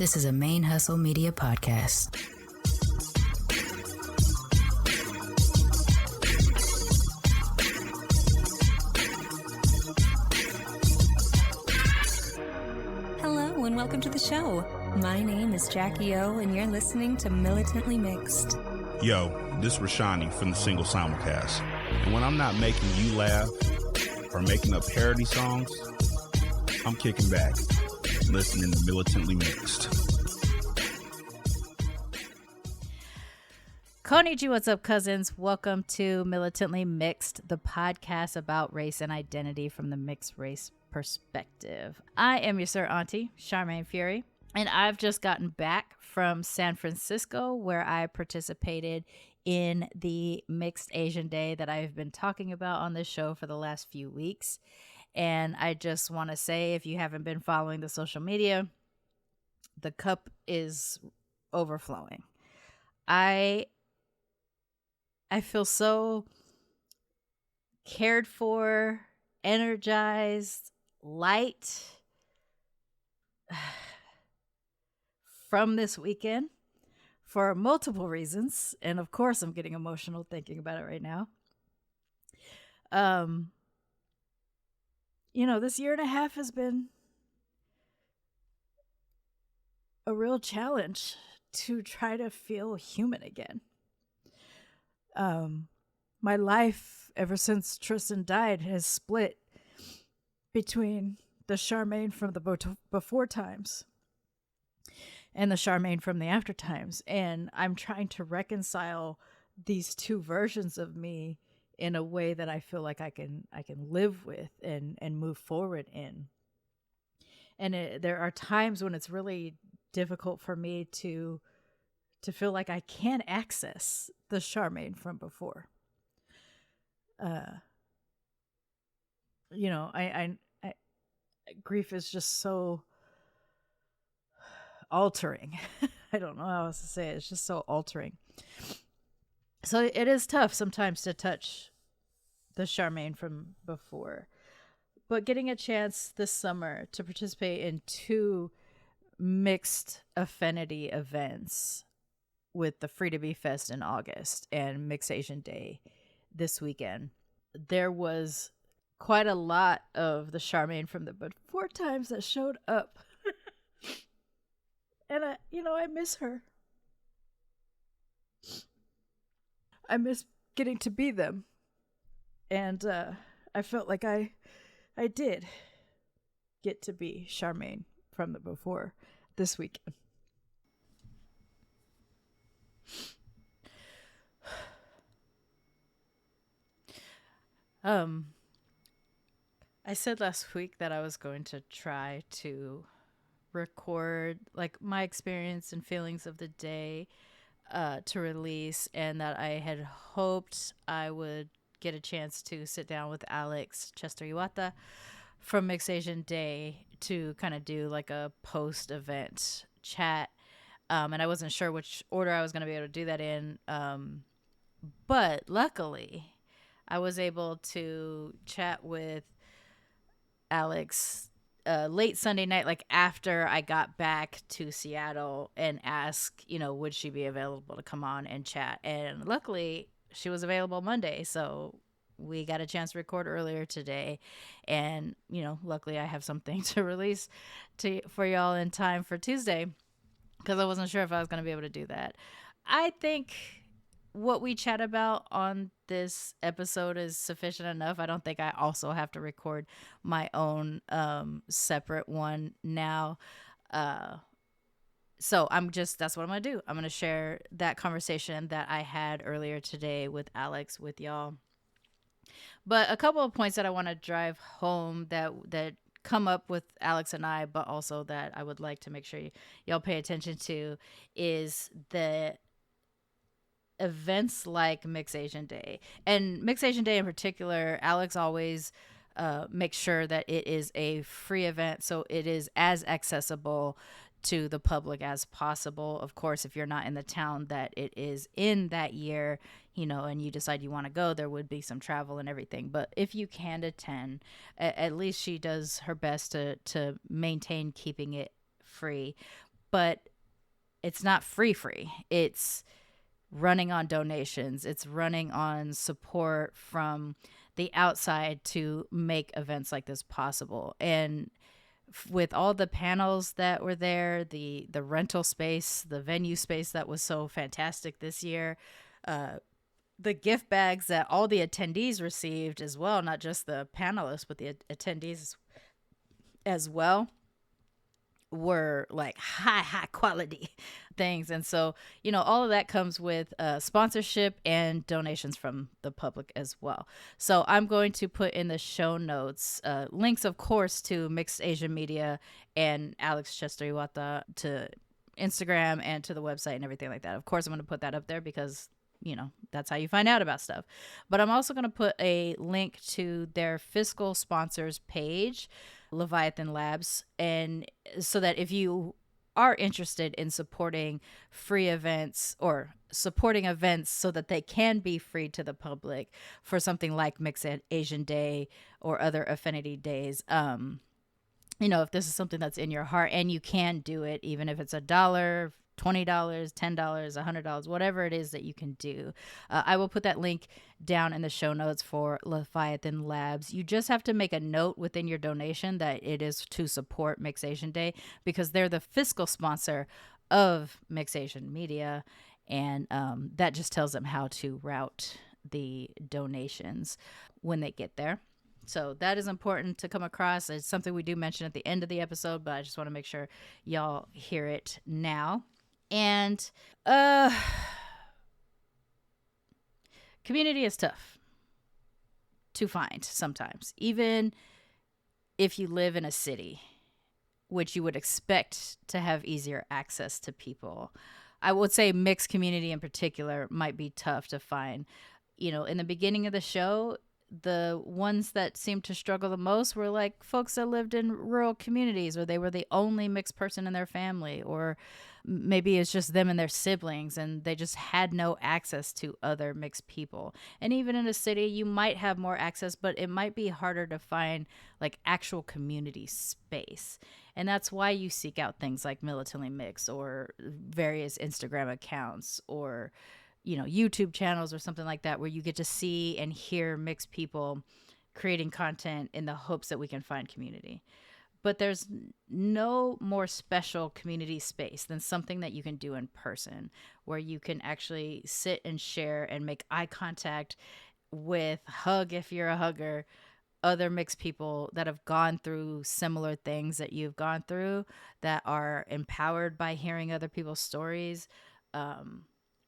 This is a ManeHustle Media podcast. Hello and welcome to the show. My name is Jackie O and you're listening to Militantly Mixed. Yo, this is Rashani from the Single Simulcast. And when I'm not making you laugh or making up parody songs, I'm kicking back, listening to Militantly Mixed. Konnichiwa, what's up, cousins? Welcome to Militantly Mixed, the podcast about race and identity from the mixed race perspective. I am your Sir Auntie, Sharmane Fury, and I've just gotten back from San Francisco, where I participated in the Mixed Asian Day that I've been talking about on this show for the last few weeks. And I just want to say, if you haven't been following the social media, the cup is overflowing. I feel so cared for, energized, light from this weekend for multiple reasons. And of course, I'm getting emotional thinking about it right now. This year and a half has been a real challenge to try to feel human again. My life, ever since Tristan died, has split between the Sharmane from the before times and the Sharmane from the after times. And I'm trying to reconcile these two versions of me in a way that I feel like I can live with and move forward in. And there are times when it's really difficult for me to feel like I can access the Sharmane from before. Grief is just so altering. I don't know how else to say it. It's just so altering. So it is tough sometimes to touch the Sharmane from before. But getting a chance this summer to participate in two mixed affinity events with the Free to Be Fest in August and Mixed Asian Day this weekend, there was quite a lot of the Sharmane from the before times that showed up. And I miss her. I miss getting to be them. And I felt like I did get to be Sharmane from the before this weekend. I said last week that I was going to try to record like my experience and feelings of the day to release, and that I had hoped I would get a chance to sit down with Alex Chester-Iwata from Mixed Asian Day to kind of do like a post-event chat. And I wasn't sure which order I was going to be able to do that in. But luckily, I was able to chat with Alex late Sunday night, like after I got back to Seattle, and ask, would she be available to come on and chat? And luckily, she was available Monday, so we got a chance to record earlier today. And, luckily I have something to release for y'all in time for Tuesday, because I wasn't sure if I was going to be able to do that. I think what we chat about on this episode is sufficient enough. I don't think I also have to record my own separate one now. So that's what I'm going to do. I'm going to share that conversation that I had earlier today with Alex with y'all. But a couple of points that I want to drive home that come up with Alex and I, but also that I would like to make sure y'all pay attention to, is the events like Mixed Asian Day. And Mixed Asian Day in particular, Alex always makes sure that it is a free event, so it is as accessible to the public as possible. Of course, if you're not in the town that it is in that year, and you decide you want to go, there would be some travel and everything. But if you can attend, at least she does her best to maintain keeping it free. but it's not free. It's running on donations. It's running on support from the outside to make events like this possible. And with all the panels that were there, the rental space, the venue space that was so fantastic this year, the gift bags that all the attendees received as well, not just the panelists, but the attendees as well, were like high quality things. And so, all of that comes with sponsorship and donations from the public as well. So I'm going to put in the show notes links, of course, to Mixed Asian Media and Alex Chester-Iwata, to Instagram and to the website and everything like that. Of course, I'm going to put that up there because that's how you find out about stuff. But I'm also going to put a link to their fiscal sponsors page, Leviathan Labs, and so that if you are interested in supporting free events or supporting events so that they can be free to the public for something like Mixed Asian Day or other affinity days, if this is something that's in your heart and you can do it, even if it's $1, $20, $10, $100, whatever it is that you can do. I will put that link down in the show notes for Leviathan Labs. You just have to make a note within your donation that it is to support Mixed Asian Day, because they're the fiscal sponsor of Mixed Asian Media, and that just tells them how to route the donations when they get there. So that is important to come across. It's something we do mention at the end of the episode, but I just want to make sure y'all hear it now. And community is tough to find sometimes, even if you live in a city, which you would expect to have easier access to people. I would say mixed community in particular might be tough to find. In the beginning of the show, the ones that seemed to struggle the most were like folks that lived in rural communities, or they were the only mixed person in their family, or maybe it's just them and their siblings and they just had no access to other mixed people. And even in a city, you might have more access, but it might be harder to find like actual community space. And that's why you seek out things like Militantly Mixed or various Instagram accounts or YouTube channels or something like that, where you get to see and hear mixed people creating content in the hopes that we can find community. But there's no more special community space than something that you can do in person, where you can actually sit and share and make eye contact with, hug if you're a hugger, other mixed people that have gone through similar things that you've gone through, that are empowered by hearing other people's stories,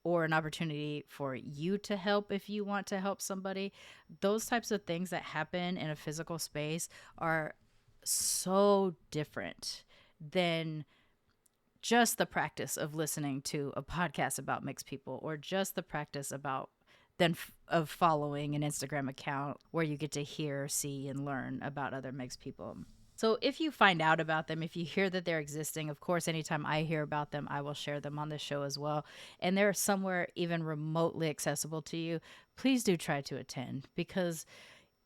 or an opportunity for you to help if you want to help somebody. Those types of things that happen in a physical space are so different than just the practice of listening to a podcast about mixed people, or just the practice of following an Instagram account where you get to hear, see, and learn about other mixed people. So if you find out about them, if you hear that they're existing, of course, anytime I hear about them, I will share them on the show as well. And they're somewhere even remotely accessible to you, please do try to attend, because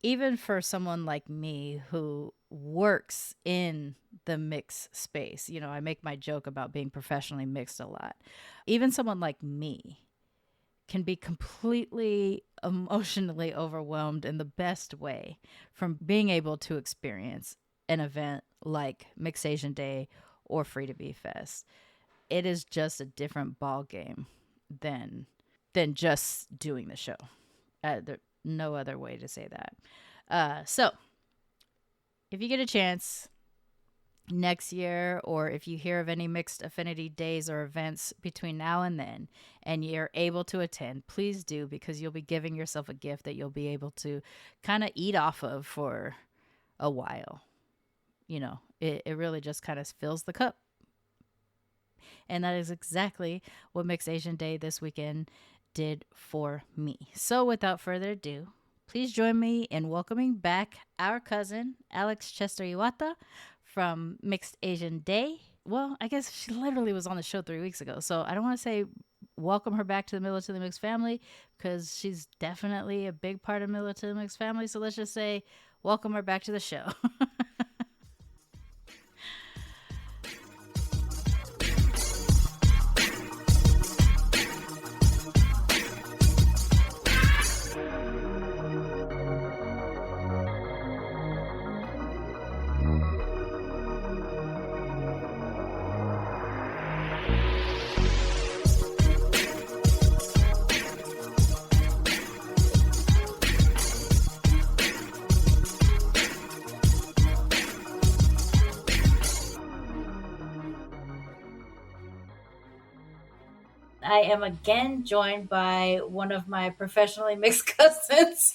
even for someone like me who works in the mixed space, I make my joke about being professionally mixed a lot. Even someone like me can be completely emotionally overwhelmed in the best way from being able to experience an event like Mixed Asian Day or Free to Be Fest. It is just a different ball game than just doing the show. No other way to say that. So if you get a chance next year, or if you hear of any mixed affinity days or events between now and then, and you're able to attend, please do, because you'll be giving yourself a gift that you'll be able to kind of eat off of for a while. It really just kind of fills the cup. And that is exactly what Mixed Asian Day this weekend did for me. So without further ado, please join me in welcoming back our cousin, Alex Chester-Iwata from Mixed Asian Day. Well, I guess she literally was on the show 3 weeks ago, so I don't want to say welcome her back to the Militantly Mixed family, because she's definitely a big part of Militantly Mixed family. So let's just say welcome her back to the show. I am again joined by one of my professionally mixed cousins,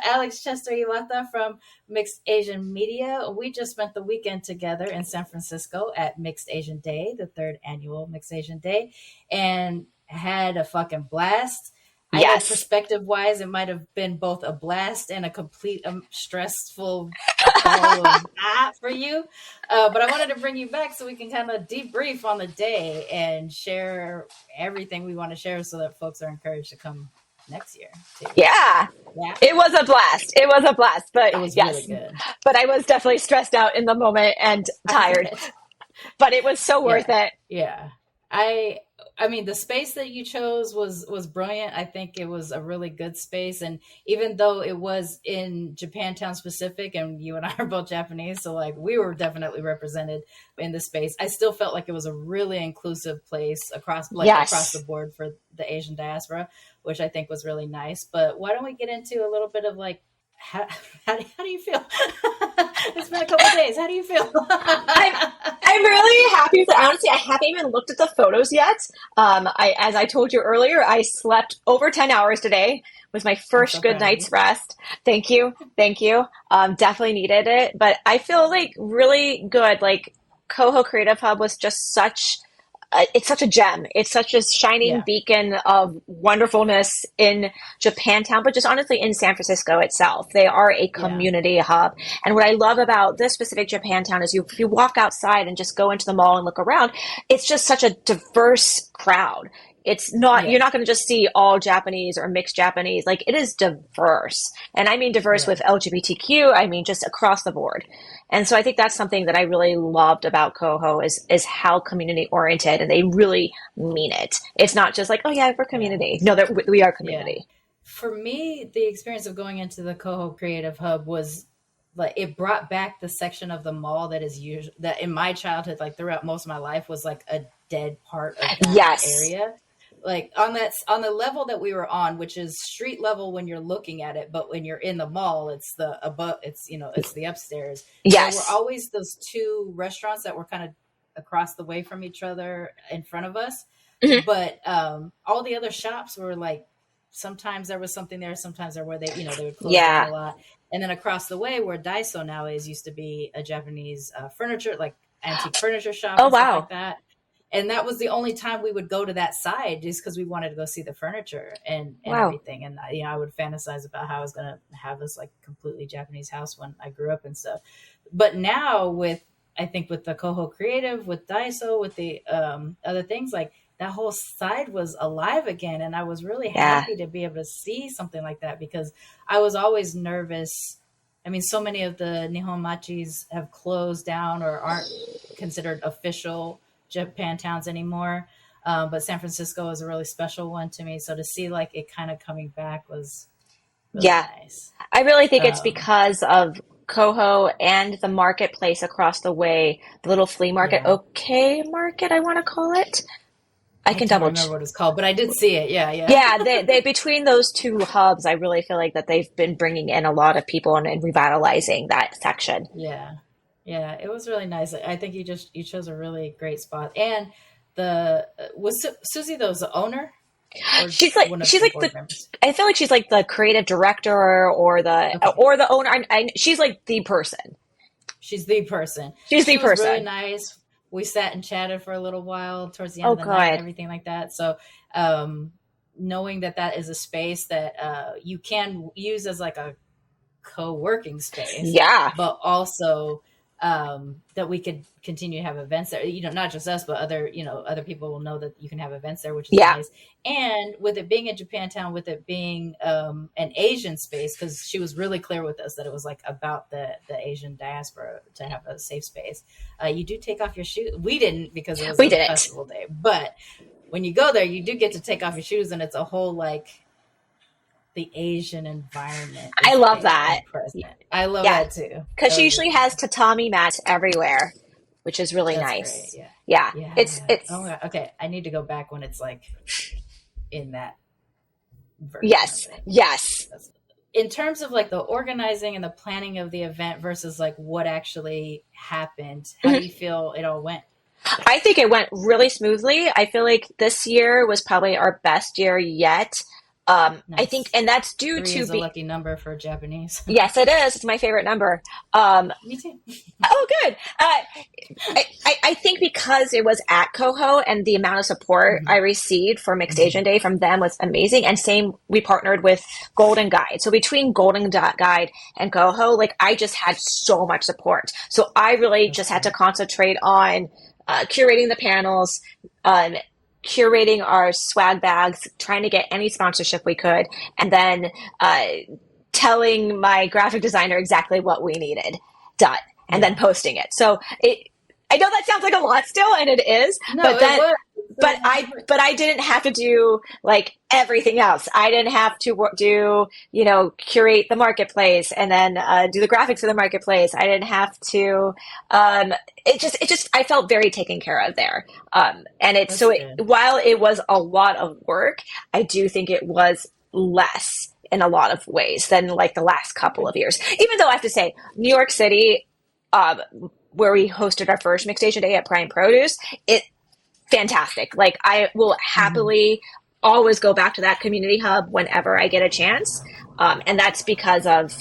Alex Chester-Iwata from Mixed Asian Media. We just spent the weekend together in San Francisco at Mixed Asian Day, the third annual Mixed Asian Day, and had a fucking blast. I know Yes. perspective-wise, it might have been both a blast and a complete stressful ball of for you. But I wanted to bring you back so we can kind of debrief on the day and share everything we want to share so that folks are encouraged to come next year too. Yeah. It was a blast. But It was yes, really good. But I was definitely stressed out in the moment and tired. But it was so worth it. Yeah. I mean, the space that you chose was brilliant. I think it was a really good space. And even though it was in Japantown specific, and you and I are both Japanese, so like we were definitely represented in the space, I still felt like it was a really inclusive place across the board for the Asian diaspora, which I think was really nice. But why don't we get into a little bit of like, how do you feel? It's been a couple of days. How do you feel? I'm really happy with it. Honestly, I haven't even looked at the photos yet. As I told you earlier, I slept over 10 hours today. It was my first good night's rest. Thank you. Definitely needed it. But I feel like really good. Like Koho Creative Hub was just it's such a gem. It's such a shining beacon of wonderfulness in Japantown, but just honestly in San Francisco itself. They are a community hub. And what I love about this specific Japantown is if you walk outside and just go into the mall and look around, it's just such a diverse crowd. It's not, you're not going to just see all Japanese or mixed Japanese. Like it is diverse. And I mean diverse with LGBTQ. I mean, just across the board. And so I think that's something that I really loved about Koho is how community oriented, and they really mean it. It's not just like, oh yeah, we're community. No, we are community. Yeah. For me, the experience of going into the Koho Creative Hub was like, it brought back the section of the mall that is usually, that in my childhood, like throughout most of my life, was like a dead part of that area. Like on the level that we were on, which is street level when you're looking at it, but when you're in the mall, it's the above, it's the upstairs. Yes. So we're always those two restaurants that were kind of across the way from each other in front of us. Mm-hmm. But all the other shops were like, sometimes there was something there, sometimes there were, they would close down a lot. And then across the way where Daiso now is, used to be a Japanese furniture, like antique furniture shop. And stuff like that. And that was the only time we would go to that side, just because we wanted to go see the furniture and everything. And I would fantasize about how I was going to have this like completely Japanese house when I grew up and stuff. But now I think with the Koho Creative, with Daiso, with the other things, like that whole side was alive again. And I was really happy to be able to see something like that, because I was always nervous. I mean, so many of the Nihon Machis have closed down or aren't considered official Japantowns anymore. But San Francisco is a really special one to me. So to see like it kind of coming back was really nice. I really think it's because of Koho and the marketplace across the way, the little flea market, OK Market, I want to call it. I can double remember what it's called, but I did see it. Yeah. They between those two hubs, I really feel like that they've been bringing in a lot of people and revitalizing that section. Yeah, it was really nice. I think you chose a really great spot. And was Susie the owner? She's like I feel like she's like the creative director or the owner. She's like the person. She's the person. She was really nice. We sat and chatted for a little while towards the end of the night and everything like that. So knowing that is a space that you can use as like a co-working space. Yeah. But also that we could continue to have events there, not just us, but other people will know that you can have events there, which is nice. And with it being in Japantown, with it being an Asian space, because she was really clear with us that it was like about the Asian diaspora to have a safe space. You do take off your shoes. We didn't, because it was a festival day, but when you go there, you do get to take off your shoes, and it's a whole like the Asian environment. I love that. I love that too. Because she usually has tatami mats everywhere, which is really nice. Great. Yeah. It's okay. I need to go back when it's like in that version. Yes. In terms of like the organizing and the planning of the event versus like what actually happened, how do you feel it all went? I think it went really smoothly. I feel like this year was probably our best year yet. I think, and that's due Three to is a lucky number for Japanese. Yes, it is. It's my favorite number. Me too. Oh, good. I think because it was at Koho and the amount of support I received for Mixed Asian Day from them was amazing. And same, we partnered with Golden Guide. So between Golden Guide and Koho, like I just had so much support. So I really just had to concentrate on curating the panels, curating our swag bags, trying to get any sponsorship we could, and then telling my graphic designer exactly what we needed done, and then posting it. So I know that sounds like a lot still, and it is, No, but then, it was. but I didn't have to do like everything else. I didn't have to do, curate the marketplace and then do the graphics of the marketplace. I didn't have to, I felt very taken care of there. While it was a lot of work, I do think it was less in a lot of ways than like the last couple of years. Even though I have to say, New York City, where we hosted our first Mixed Asian Day at Prime Produce, fantastic. Like I will happily always go back to that community hub whenever I get a chance. And that's because of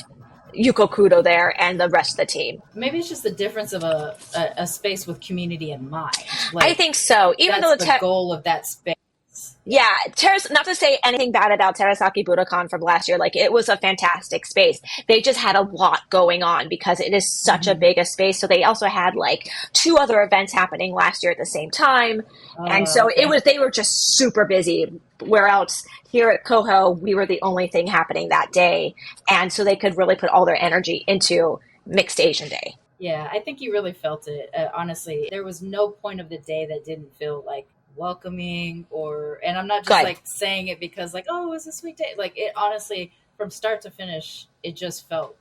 Yuko Kudo there and the rest of the team. Maybe it's just the difference of a space with community in mind. I think so. Even though the goal of that space. Yeah, not to say anything bad about Terasaki Budokan from last year. Like, it was a fantastic space. They just had a lot going on because it is such a big a space. So they also had like 2 other events happening last year at the same time. And so they were just super busy. Where else here at Koho, we were the only thing happening that day. And so they could really put all their energy into Mixed Asian Day. Yeah, I think you really felt it. Honestly, there was no point of the day that didn't feel like welcoming and I'm not just like saying it because like, oh, it was a sweet day. Like it honestly, from start to finish, it just felt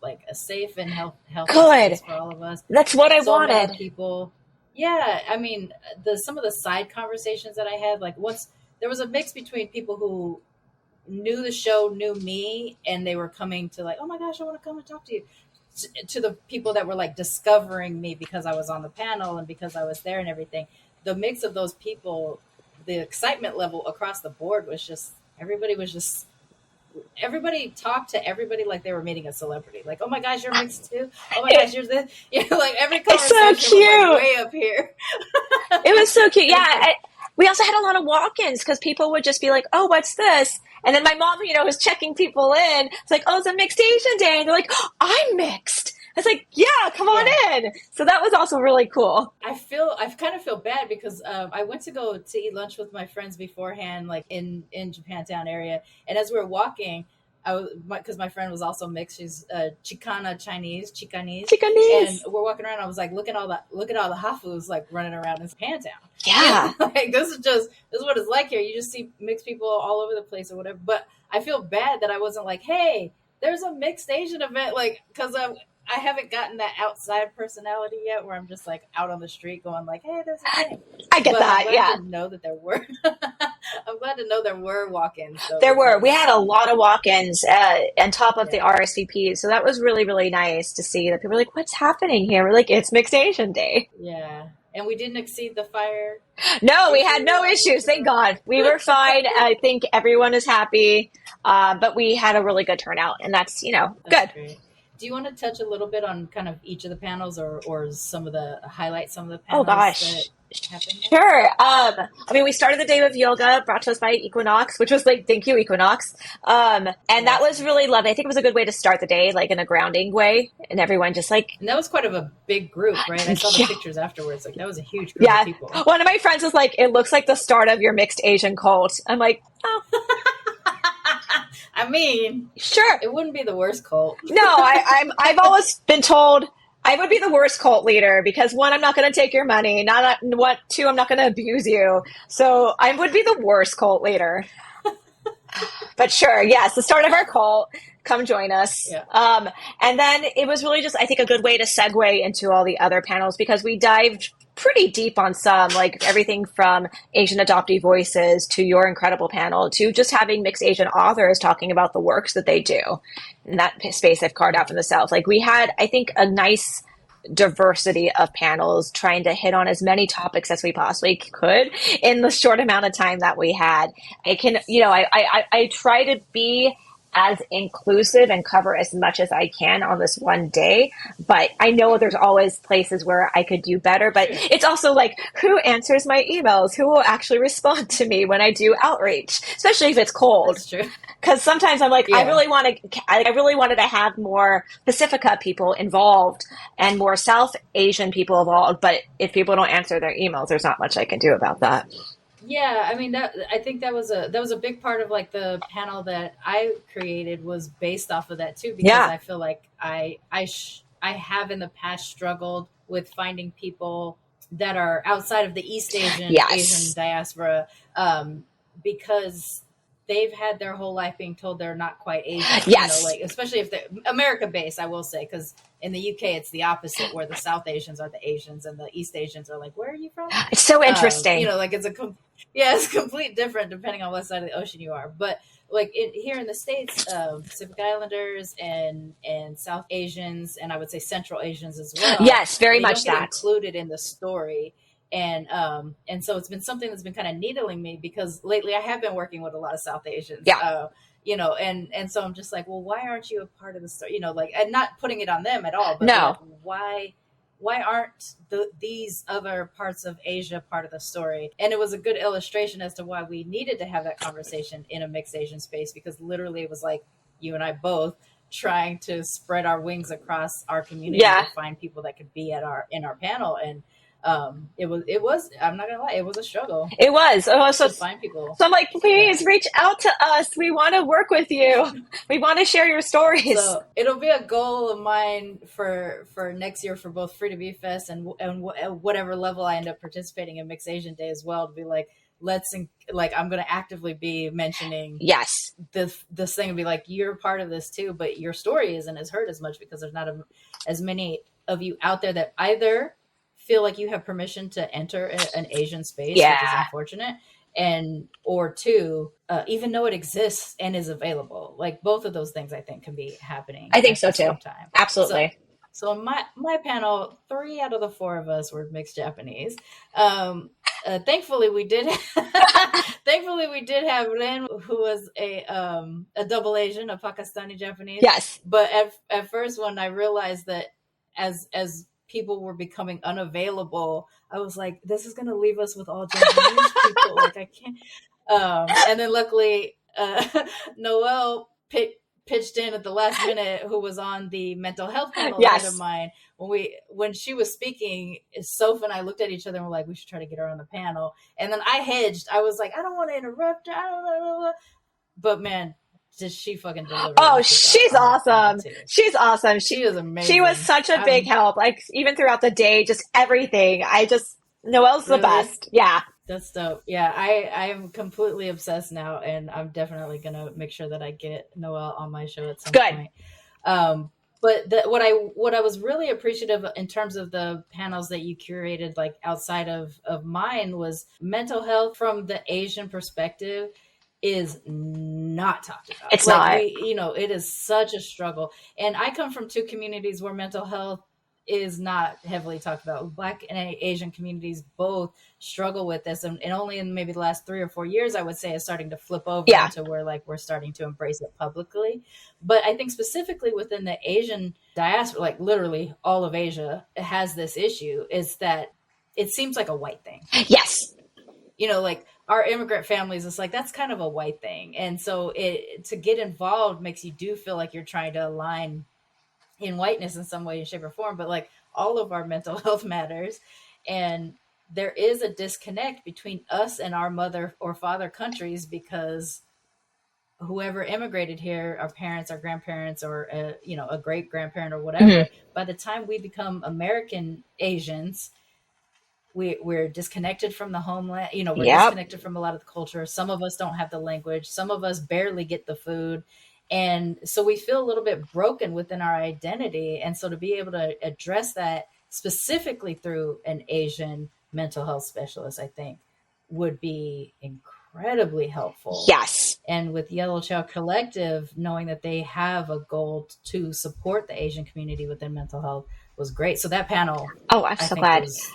like a safe and healthy space for all of us. That's what I wanted. Many people. Yeah. I mean, some of the side conversations that I had, like once there was a mix between people who knew the show, knew me, and they were coming to like, oh my gosh, I want to come and talk to you, to the people that were like discovering me because I was on the panel and because I was there and everything. The mix of those people, the excitement level across the board was just, everybody talked to everybody like they were meeting a celebrity. Like, oh my gosh, you're mixed too. Oh my gosh, you're this. Like every conversation it's so cute. Was like way up here. It was so cute. Yeah. We also had a lot of walk-ins because people would just be like, oh, what's this? And then my mom, was checking people in. It's like, oh, it's a Mixed Asian Day. And they're like, oh, I'm mixed. I was like, yeah, come on in. So that was also really cool. I kind of feel bad because I went to go to eat lunch with my friends beforehand, like in Japantown area. And as we were walking, because my friend was also mixed. She's Chicana Chinese. And we're walking around. I was like, look at all the hafus like running around in Japantown. Yeah. Like this is what it's like here. You just see mixed people all over the place or whatever. But I feel bad that I wasn't like, hey, there's a Mixed Asian event, like because I haven't gotten that outside personality yet where I'm just like out on the street going like, hey, there's a thing. I get that, yeah. I'm glad to know that there were. I'm glad to know there were walk-ins. So there were. We had a lot of walk-ins on top of the RSVPs. So that was really, really nice to see that people were like, what's happening here? We're like, it's Mixed Asian Day. Yeah. And we didn't exceed the fire. No, we had no issues. Thank God. We were fine. I think everyone is happy. But we had a really good turnout. And that's good. Great. Do you want to touch a little bit on kind of each of the panels or highlight some of the panels? Oh gosh, sure. We started the day with yoga brought to us by Equinox, which was like, thank you, Equinox. And that was really lovely. I think it was a good way to start the day, like in a grounding way. And everyone just like... And that was quite of a big group, right? I saw the pictures afterwards. Like that was a huge group of people. One of my friends was like, it looks like the start of your Mixed Asian cult. I'm like, oh... I mean, sure, it wouldn't be the worst cult. No, I've always been told I would be the worst cult leader because 1, I'm not going to take your money. 2, I'm not going to abuse you. So I would be the worst cult leader. But sure, yes, the start of our cult. Come join us. Yeah. And then it was really just, I think, a good way to segue into all the other panels because we dived pretty deep on some, like everything from Asian adoptee voices to your incredible panel to just having Mixed Asian authors talking about the works that they do in that space they've carved out for themselves. Like we had, I think, a nice diversity of panels, trying to hit on as many topics as we possibly could in the short amount of time that we had. I try to be as inclusive and cover as much as I can on this one day. But I know there's always places where I could do better. But it's also like, who answers my emails? Who will actually respond to me when I do outreach, especially if it's cold? That's true. Because sometimes I'm like, I really wanted to have more Pacifica people involved and more South Asian people involved. But if people don't answer their emails, there's not much I can do about that. Yeah, I mean, I think that was a big part of like the panel that I created was based off of that too, because I feel like I have in the past struggled with finding people that are outside of the East Asian diaspora, because they've had their whole life being told they're not quite Asian. Yes. Like, especially if they're America based, I will say, because in the UK, it's the opposite, where the South Asians are the Asians and the East Asians are like, where are you from? It's so interesting. Like it's complete different depending on what side of the ocean you are. But like here in the States, Pacific Islanders and South Asians, and I would say Central Asians as well. Yes, very much don't get that. included in the story. And so it's been something that's been kind of needling me, because lately I have been working with a lot of South Asians. Yeah. And so I'm just like, well, why aren't you a part of the story? And not putting it on them at all, but no. Like, why aren't these other parts of Asia part of the story? And it was a good illustration as to why we needed to have that conversation in a mixed Asian space, because literally it was like you and I both trying to spread our wings across our community to find people that could be in our panel. And it was, I'm not gonna lie, it was a struggle. It was. To find people. So I'm like, please reach out to us. We want to work with you. We want to share your stories. So it'll be a goal of mine for next year for both Free to Be Fest and whatever level I end up participating in Mixed Asian Day as well, to be like, I'm going to actively be mentioning this thing and be like, you're part of this too, but your story isn't as heard as much because there's not as many of you out there that either feel like you have permission to enter an Asian space, which is unfortunate, or two, even though it exists and is available. Like both of those things I think can be happening. I think so too. Absolutely. So in my panel, 3 out of the 4 of us were mixed Japanese. Thankfully we did have Ren, who was a double Asian, a Pakistani Japanese. Yes. But at first when I realized that as people were becoming unavailable, I was like, this is going to leave us with all Japanese people. Like I can't. And then luckily, Noelle pitched in at the last minute, who was on the mental health panel ahead of mine. When she was speaking, Soph and I looked at each other and were like, we should try to get her on the panel. And then I hedged. I was like, I don't want to interrupt her. I don't know. But man, just she fucking delivered. Oh, she's awesome. She's awesome. She was amazing. She was such a big help. Like even throughout the day, just everything. Noelle's the best. Yeah. That's dope. Yeah, I am completely obsessed now, and I'm definitely gonna make sure that I get Noelle on my show at some point. But what I was really appreciative in terms of the panels that you curated, like outside of mine, was mental health from the Asian perspective is not talked about. It's not. It is such a struggle. And I come from 2 communities where mental health is not heavily talked about. Black and Asian communities both struggle with this, and only in maybe the last 3 or 4 years, I would say, is starting to flip over to where we're starting to embrace it publicly. But I think specifically within the Asian diaspora, like literally all of Asia has this issue, is that it seems like a white thing. Yes. Like our immigrant families, it's like, that's kind of a white thing. And so to get involved makes you do feel like you're trying to align in whiteness in some way, shape, or form, but like all of our mental health matters. And there is a disconnect between us and our mother or father countries, because whoever immigrated here, our parents, our grandparents, or a great grandparent or whatever, by the time we become American Asians, we're disconnected from the homeland. We're disconnected from a lot of the culture. Some of us don't have the language. Some of us barely get the food. And so we feel a little bit broken within our identity. And so to be able to address that specifically through an Asian mental health specialist, I think would be incredibly helpful. Yes. And with Yellow Child Collective, knowing that they have a goal to support the Asian community within mental health, was great. So that panel, Oh, I'm I so think glad. was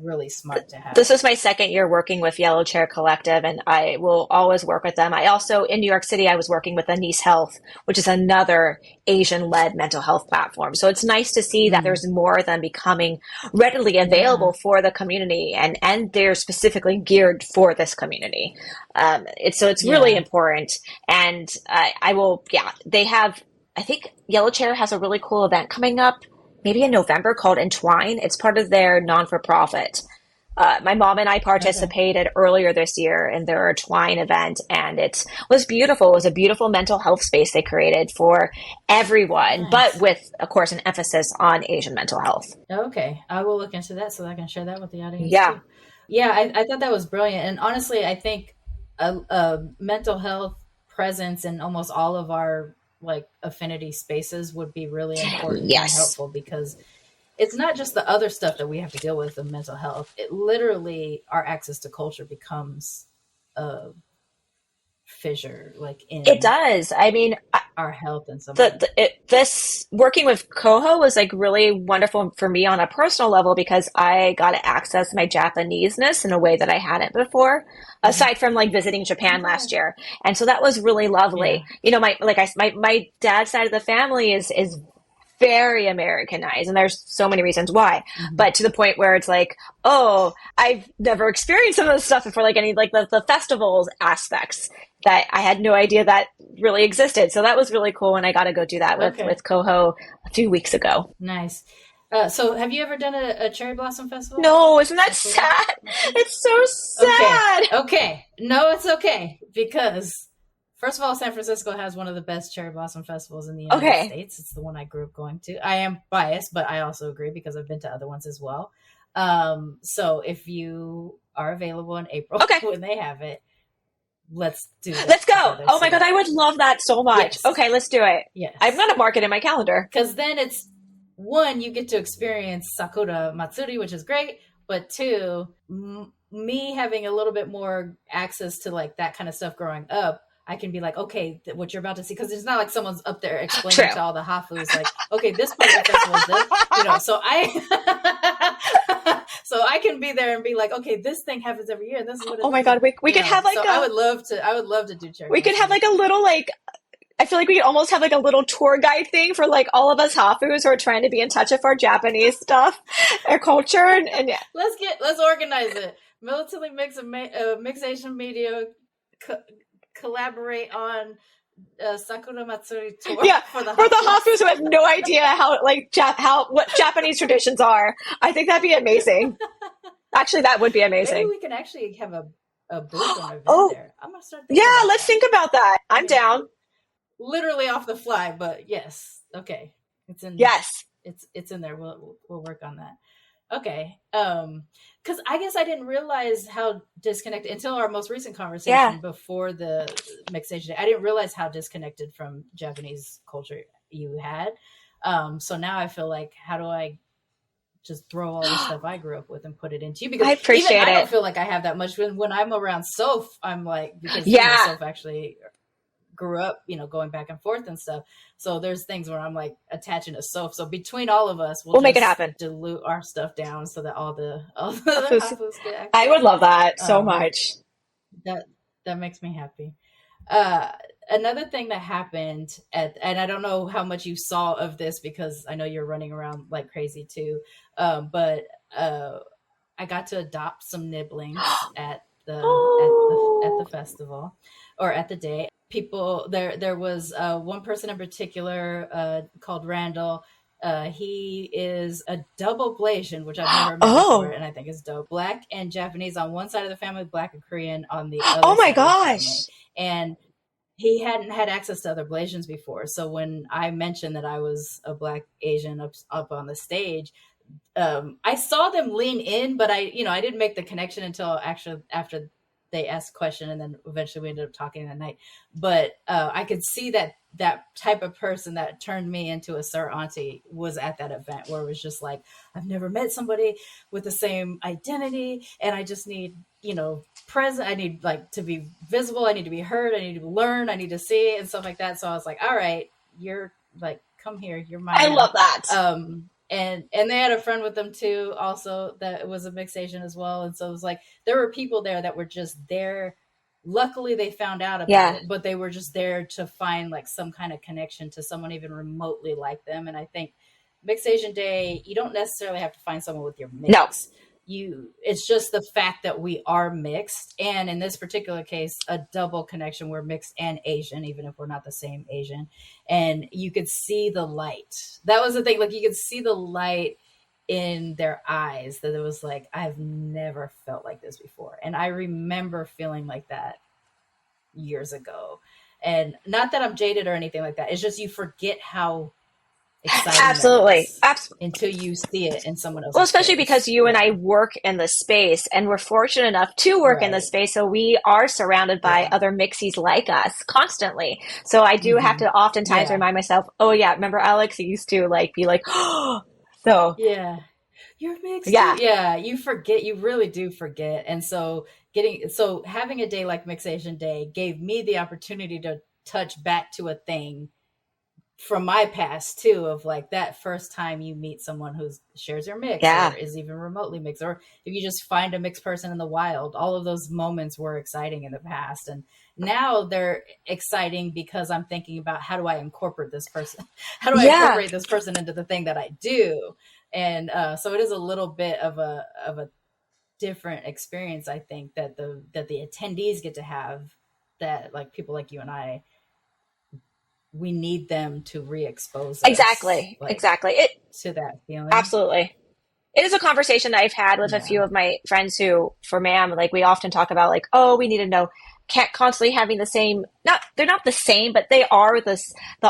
really smart to have. This is my second year working with Yellow Chair Collective, and I will always work with them. I also, in New York City, I was working with Anise Health, which is another Asian-led mental health platform. So it's nice to see that there's more of them becoming readily available for the community, and they're specifically geared for this community. It's really important. And they have, I think Yellow Chair has a really cool event coming up maybe in November called Entwine. It's part of their non-for-profit. My mom and I participated earlier this year in their Entwine event, and it was beautiful. It was a beautiful mental health space they created for everyone, but with, of course, an emphasis on Asian mental health. Okay. I will look into that so I can share that with the audience Yeah. too. Yeah, I thought that was brilliant. And honestly, I think a mental health presence in almost all of our like affinity spaces would be really important and helpful, because it's not just the other stuff that we have to deal with in mental health. It literally, our access to culture becomes a fissure, like in it does. I mean, our health and stuff. This working with Koho was like really wonderful for me on a personal level, because I got to access my Japanese-ness in a way that I hadn't before, aside from like visiting Japan last year. And so that was really lovely. You know, my dad's side of the family is very Americanized, and there's so many reasons why, but to the point where it's like, oh, I've never experienced some of this stuff before, like any, like the festivals aspects that I had no idea that really existed. So that was really cool when I got to go do that with Koho a few weeks ago. Nice. So have you ever done a cherry blossom festival? No, isn't that sad? It's so sad. Okay. No, it's okay, because first of all, San Francisco has one of the best cherry blossom festivals in the United States. It's the one I grew up going to. I am biased, but I also agree because I've been to other ones as well. So if you are available in April when they have it, let's do it. Let's go. Oh my God, I would love that so much. Yes. Okay, let's do it. Yes. I'm going to mark it in my calendar. Because then it's, one, you get to experience Sakura Matsuri, which is great, but two, me having a little bit more access to like that kind of stuff growing up, I can be like, okay, what you're about to see, because it's not like someone's up there explaining to all the hafus, like, okay, this part of the festival is this, you know. So I can be there and be like, okay, this thing happens every year, and this is what. Oh my God, we could have like I would love to do charity. We could have like a little like. I feel like we could almost have like a little tour guide thing for like all of us hafus who are trying to be in touch with our Japanese stuff, our culture, and yeah. Let's organize it. Militantly Mixed and Mixed Asian Media collaborate on Sakura Matsuri tour for the hafus who have no idea how like what Japanese traditions are. I think that'd be amazing. Actually, that would be amazing. Maybe we can actually have a booth and event there. I'm gonna start thinking let's think about that. I'm down. Literally off the fly, but yes. Okay. It's in It's in there. We'll work on that. Okay. Because I guess I didn't realize how disconnected until our most recent conversation before the Mixed Asian Day. I didn't realize how disconnected from Japanese culture you had. So now I feel like, how do I just throw all the stuff I grew up with and put it into you? Because I appreciate I don't feel like I have that much. When I'm around Soph, I'm like, because Soph actually grew up, going back and forth and stuff. So there's things where I'm like attaching to Soph. So between all of us, we'll make it happen. Dilute our stuff down so that all the I would love that so much. That makes me happy. Another thing that happened and I don't know how much you saw of this because I know you're running around like crazy too. But I got to adopt some nibblings at the festival or at the day. People there was one person in particular called Randall. He is a double Blasian, which I've never met before, and I think is dope. Black and Japanese on one side of the family, Black and Korean on the other. Oh my side gosh! Of the family. And he hadn't had access to other Blasians before. So when I mentioned that I was a Black Asian up on the stage, I saw them lean in, but I didn't make the connection until actually after they asked a question, and then eventually we ended up talking that night. But I could see that type of person that turned me into a Sir Auntie was at that event, where it was just like, I've never met somebody with the same identity, and I just need, present. I need like to be visible. I need to be heard. I need to learn. I need to see and stuff like that. So I was like, all right, you're like, come here. You're mine. I love that. and they had a friend with them too, also, that was a mixed Asian as well. And so it was like, there were people there that were just there. Luckily they found out about it, but they were just there to find like some kind of connection to someone even remotely like them. And I think Mixed Asian Day, you don't necessarily have to find someone with your mix. No. It's just the fact that we are mixed, and in this particular case, a double connection. We're mixed and Asian, even if we're not the same Asian. And you could see the light. That was the thing. Like, you could see the light in their eyes, that it was like, I've never felt like this before. And I remember feeling like that years ago. And not that I'm jaded or anything like that. It's just, you forget how exciting Absolutely. Until you see it in someone else. Well, especially because you and I work in the space, and we're fortunate enough to work in the space. So we are surrounded by other mixies like us constantly. So I do have to oftentimes remind myself, oh yeah, remember Alex, he used to like be like, oh, so yeah, you're mixed. Yeah. You forget, you really do forget. And so having a day like Mixed Asian Day gave me the opportunity to touch back to a thing from my past too, of like that first time you meet someone who shares your mix or is even remotely mixed, or if you just find a mixed person in the wild. All of those moments were exciting in the past, and now they're exciting because I'm thinking about, how do I incorporate this person? How do I incorporate this person into the thing that I do? And so it is a little bit of a different experience, I think, that the attendees get to have, that like people like you and I, we need them to re-expose us, exactly to that feeling. Absolutely. It is a conversation that I've had with a few of my friends who, for MAM, like we often talk about like, oh, we need to know, can't constantly having the same, they're not the same, but they are the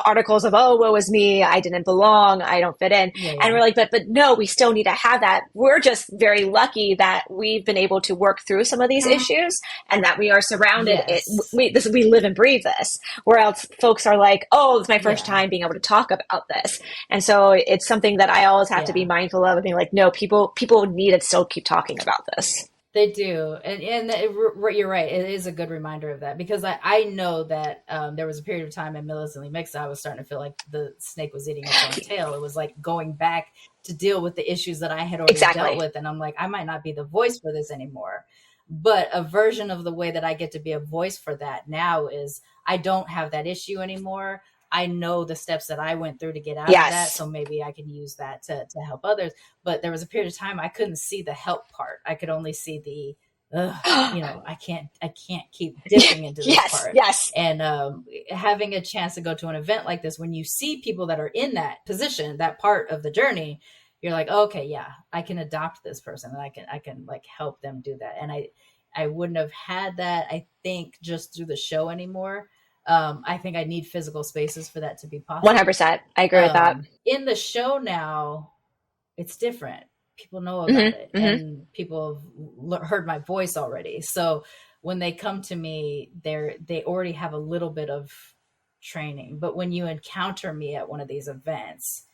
articles of, oh, woe is me, I didn't belong, I don't fit in. And we're like, but no, we still need to have that. We're just very lucky that we've been able to work through some of these issues, and that we are surrounded. We live and breathe this, where else folks are like, oh, it's my first time being able to talk about this. And so it's something that I always have to be mindful of, and being like, no, people need to still keep talking about this. They do. And you're right. It is a good reminder of that, because I know that there was a period of time in Militantly Mixed, I was starting to feel like the snake was eating its own tail. It was like going back to deal with the issues that I had already dealt with. And I'm like, I might not be the voice for this anymore. But a version of the way that I get to be a voice for that now is, I don't have that issue anymore. I know the steps that I went through to get out of that. So maybe I can use that to help others. But there was a period of time I couldn't see the help part. I could only see the, I can't keep dipping into this part. And having a chance to go to an event like this, when you see people that are in that position, that part of the journey, you're like, okay, yeah, I can adopt this person, and I can like help them do that. And I wouldn't have had that, I think, just through the show anymore. I think I need physical spaces for that to be possible. 100%. I agree with that. In the show now, it's different. People know about it, and people have heard my voice already. So when they come to me, they already have a little bit of training. But when you encounter me at one of these events,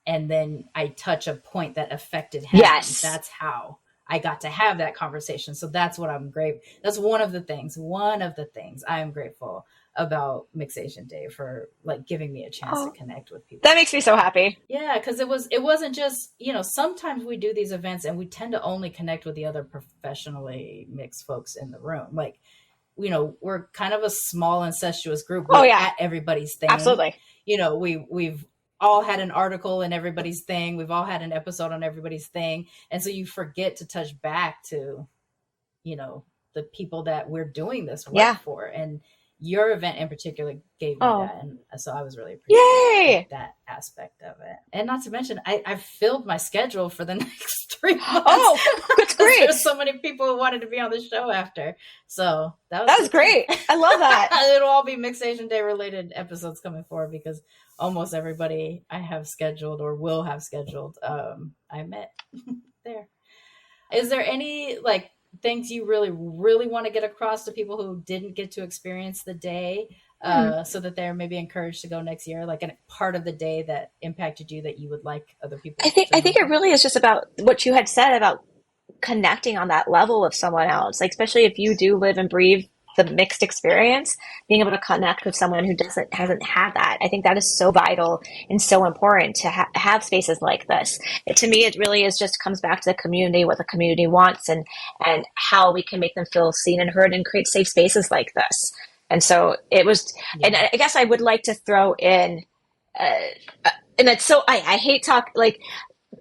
and then I touch a point that affected him, that's how I got to have that conversation. So that's what I'm grateful. That's one of the things I am grateful about Mixed Asian Day, for like giving me a chance to connect with people. That makes me so happy. Yeah, because it wasn't just, sometimes we do these events and we tend to only connect with the other professionally mixed folks in the room. Like, we're kind of a small incestuous group. We're at everybody's thing. Absolutely. We've all had an article in everybody's thing. We've all had an episode on everybody's thing. And so you forget to touch back to, the people that we're doing this work for. And your event in particular gave me that. And so I was really appreciative of that aspect of it. And not to mention, I've filled my schedule for the next 3 months. Oh, that's great. There's so many people who wanted to be on the show after. So that was great. I love that. It'll all be Mixed Asian Day related episodes coming forward, because almost everybody I have scheduled or will have scheduled, I met there. Is there any things you really, really want to get across to people who didn't get to experience the day, so that they're maybe encouraged to go next year, like a part of the day that impacted you that you would like other people I think it really is just about what you had said about connecting on that level of someone else, like especially if you do live and breathe the mixed experience, being able to connect with someone who hasn't had that. I think that is so vital and so important to have spaces like this. To me, it really is just comes back to the community, what the community wants, and how we can make them feel seen and heard and create safe spaces like this. And so it was, and I guess I would like to throw in, and it's so, I hate talk, like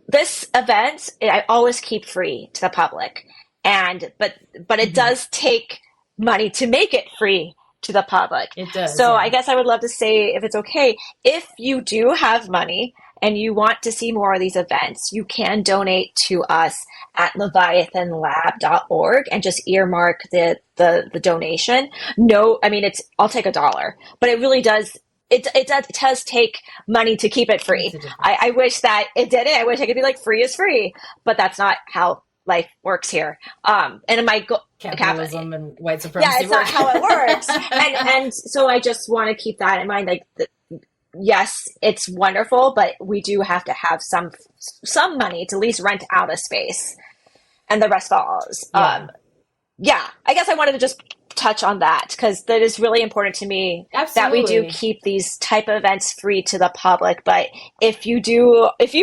this event, I always keep free to the public. But it does take money to make it free to the public. It does. So I guess I would love to say, if it's okay, if you do have money and you want to see more of these events, you can donate to us at leviathanlab.org and just earmark the donation. No, I mean, I'll take $1, but it really does. It does take money to keep it free. I wish that it didn't. I wish I could be like, free is free, but that's not how life works here. And it might go capitalism and white supremacy. Yeah, it's not how it works. and so I just want to keep that in mind. Like, yes, it's wonderful, but we do have to have some money to at least rent out a space, and the rest follows. Yeah, I guess I wanted to just touch on that because that is really important to me. Absolutely. That we do keep these type of events free to the public. But if you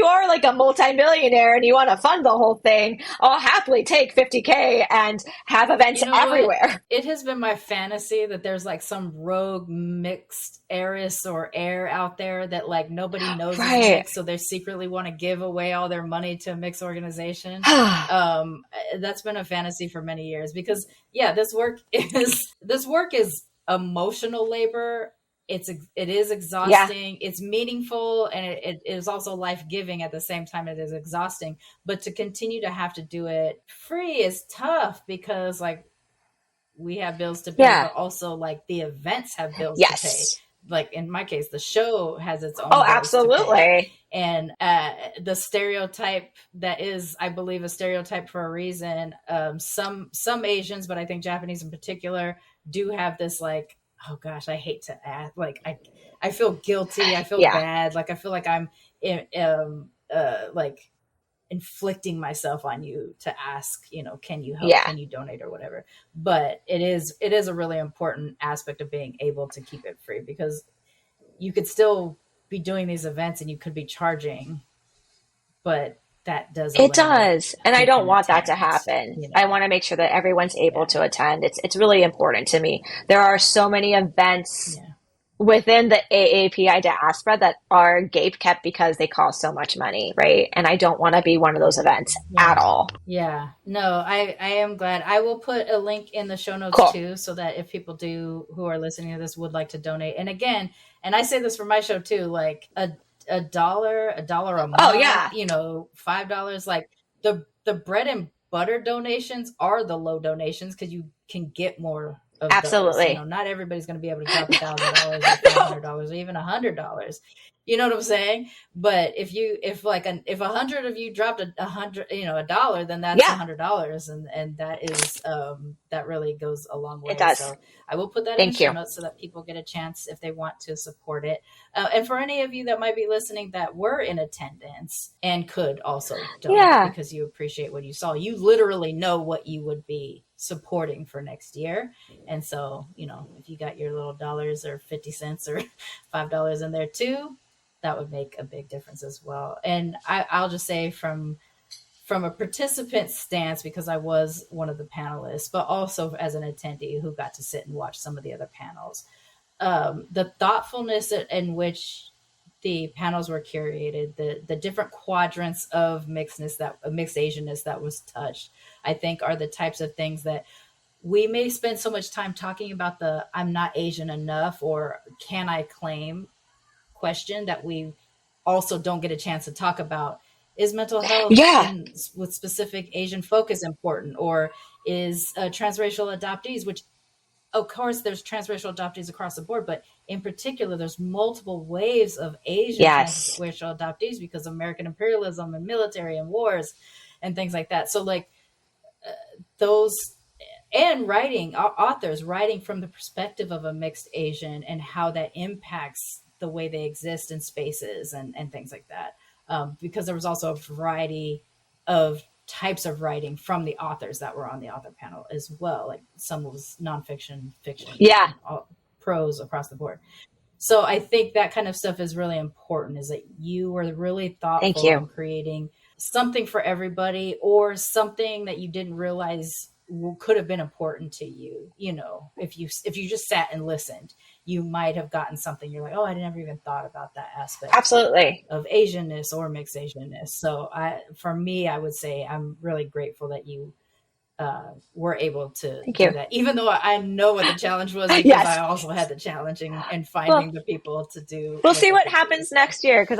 are like a multimillionaire and you want to fund the whole thing, I'll happily take $50K and have events everywhere. What? It has been my fantasy that there's like some rogue mixed heiress or heir out there that like nobody knows is mixed, so they secretly want to give away all their money to a mixed organization. That's been a fantasy for many years because this work is emotional labor. It is exhausting. It's meaningful, and it is also life-giving at the same time. It is exhausting, but to continue to have to do it free is tough because like we have bills to pay, but also like the events have bills to pay. Like in my case, the show has its own. Oh, absolutely. And the stereotype that is, I believe, a stereotype for a reason. Some Asians, but I think Japanese in particular, do have this like, oh gosh, I hate to add, like I feel guilty, I feel bad, like I feel like I'm like inflicting myself on you to ask, can you help, can you donate or whatever. But it is a really important aspect of being able to keep it free because you could still be doing these events and you could be charging, but that does. It does. And I don't want that to happen. I want to make sure that everyone's able to attend. It's really important to me. There are so many events within the AAPI diaspora that are gatekept because they cost so much money, right? And I don't want to be one of those events at all. Yeah. No, I am glad. I will put a link in the show notes too, so that if people who are listening to this would like to donate. And again, and I say this for my show too, like $1 a month, $5, like the bread and butter donations are the low donations because you can get more of absolutely those. Not everybody's going to be able to drop $1,000 or $500 or even $100. You know what I'm saying? But if 100 of you dropped $100, then that's $100, and that is that really goes a long way. It does. So I will put that in the show notes so that people get a chance if they want to support it. And for any of you that might be listening that were in attendance and could also donate because you appreciate what you saw, you literally know what you would be supporting for next year. And so, if you got your little dollars or 50 cents or $5 in there too, that would make a big difference as well. And I'll just say from a participant stance, because I was one of the panelists, but also as an attendee who got to sit and watch some of the other panels, the thoughtfulness in which the panels were curated, the different quadrants of mixed Asianness that was touched, I think are the types of things that we may spend so much time talking about the I'm not Asian enough or can I claim question that we also don't get a chance to talk about. Is mental health with specific Asian focus important, or is transracial adoptees, which of course there's transracial adoptees across the board, but in particular there's multiple waves of Asian transracial adoptees because of American imperialism and military and wars and things like that. So like those and authors writing from the perspective of a mixed Asian and how that impacts the way they exist in spaces and things like that. Because there was also a variety of types of writing from the authors that were on the author panel as well. Like some was nonfiction, fiction, Yeah. all, prose across the board. So I think that kind of stuff is really important, is that you were really thoughtful in creating something for everybody, or something that you didn't realize could have been important to you. You know, if you just sat and listened, you might have gotten something. You're like, oh, I never even thought about that aspect. Absolutely. Of Asianness or mixed Asianness. So for me, I would say I'm really grateful that you were able to do that, even though I know what the challenge was, because I also had the challenge in finding the people to do. We'll see what happens next year, because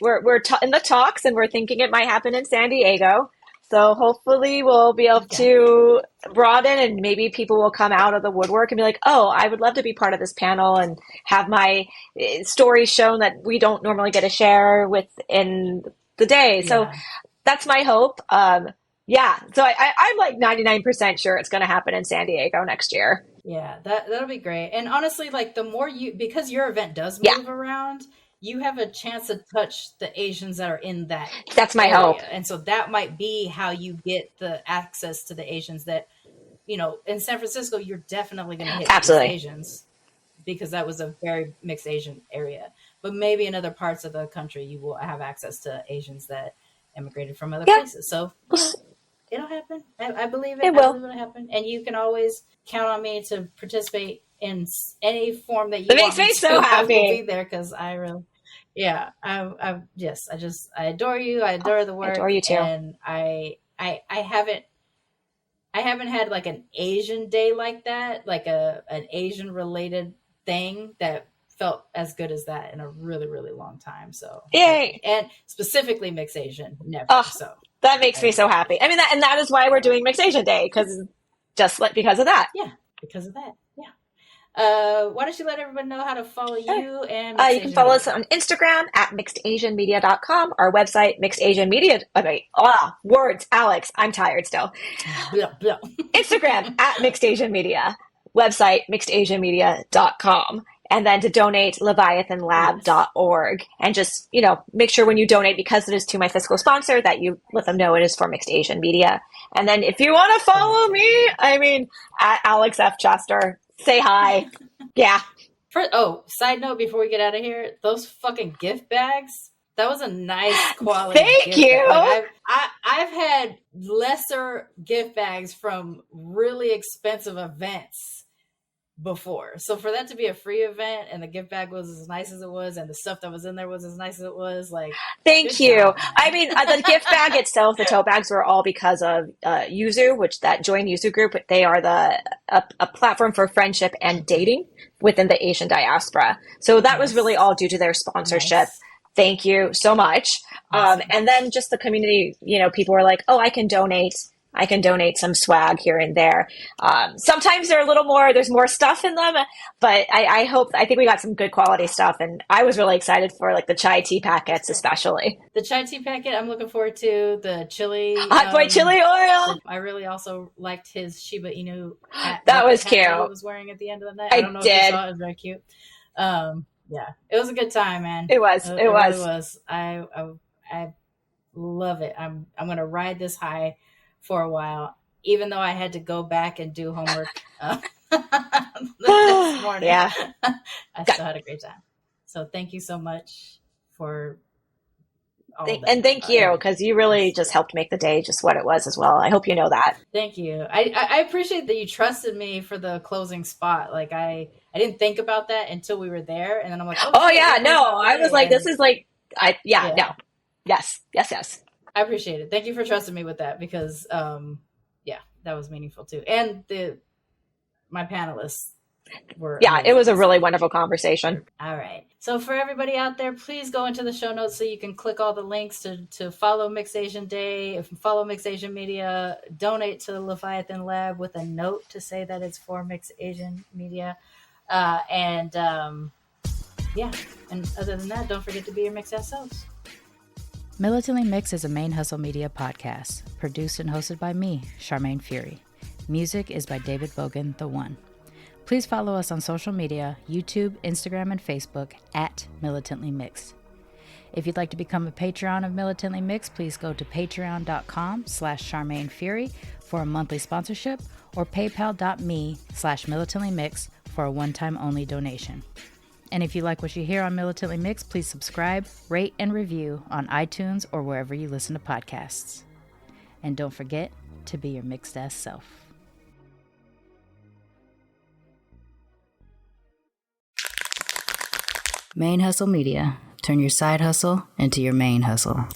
we're in the talks, and we're thinking it might happen in San Diego. So hopefully we'll be able to broaden, and maybe people will come out of the woodwork and be like, oh, I would love to be part of this panel and have my stories shown that we don't normally get to share within the day. So that's my hope. So I'm like 99% sure it's going to happen in San Diego next year. Yeah, that'll be great. And honestly, like the more because your event does move around, you have a chance to touch the Asians that are in that. That's my hope. And so that might be how you get the access to the Asians that, you know, in San Francisco, you're definitely going to hit mixed Asians, because that was a very mixed Asian area. But maybe in other parts of the country, you will have access to Asians that immigrated from other places. So it'll happen. I believe it. I believe it'll happen. And you can always count on me to participate in any form that you want. It makes me so happy. I will be there, because I really, I adore you. I adore the work. I adore you too. And I haven't had like an Asian day like that, like an Asian related thing that felt as good as that in a really, really long time. So yay. And specifically mixed Asian, never. So that makes me so happy. I mean, that is why we're doing Mixed Asian Day, because of that. Yeah, because of that. Yeah. Why don't you let everyone know how to follow you? And you can follow us on Instagram at mixedasianmedia.com, our website, Mixed Asian Media. Words, Alex. I'm tired still. Instagram at Mixed Asian Media, website, mixedasianmedia.com. And then to donate, leviathanlab.org. And just, make sure when you donate, because it is to my fiscal sponsor, that you let them know it is for Mixed Asian Media. And then if you want to follow me, at Alex F. Chester, say hi. Yeah. Side note before we get out of here, those fucking gift bags, that was a nice quality. Thank you. Like I've had lesser gift bags from really expensive events before. So for that to be a free event and the gift bag was as nice as it was, and the stuff that was in there was as nice as it was, like, thank you. Job. The gift bag itself, the tote bags were all because of Yuzu, which that Join Yuzu group, they are a platform for friendship and dating within the Asian diaspora. So that was really all due to their sponsorship. Nice. Thank you so much. Awesome. And then just the community, people were like, oh, I can donate some swag here and there. Sometimes they're a little more, there's more stuff in them, but I think we got some good quality stuff. And I was really excited for like the chai tea packets, especially. The chai tea packet, I'm looking forward to the chili. Hot boy chili oil. I really also liked his Shiba Inu. That was cute. He was wearing at the end of the night. I don't know if you saw it. It was very cute. Yeah, it was a good time, man. It was. It really was. I love it. I'm going to ride this high for a while, even though I had to go back and do homework this morning. Yeah. I still had a great time. So thank you so much for all that. And thank you, because you really just helped make the day just what it was as well. I hope you know that. Thank you. I appreciate that you trusted me for the closing spot. Like I didn't think about that until we were there, and then I'm like, oh yeah, no. I was like, this is like, no. Yes. I appreciate it. Thank you for trusting me with that, because, that was meaningful too. And my panelists were amazing. It was a really wonderful conversation. All right. So for everybody out there, please go into the show notes so you can click all the links to follow Mixed Asian Day, follow Mixed Asian Media, donate to the Leviathan Lab with a note to say that it's for Mixed Asian Media. And other than that, don't forget to be your mixed ass selves. Militantly Mixed is a ManeHustle Media podcast, produced and hosted by me, Sharmane Fury. Music is by David Bogan, The One. Please follow us on social media, YouTube, Instagram, and Facebook at Militantly Mixed. If you'd like to become a Patreon of Militantly Mixed, please go to patreon.com/Sharmane Fury for a monthly sponsorship, or paypal.me/militantlymixed for a one-time only donation. And if you like what you hear on Militantly Mixed, please subscribe, rate, and review on iTunes or wherever you listen to podcasts. And don't forget to be your mixed-ass self. ManeHustle Media. Turn your side hustle into your main hustle.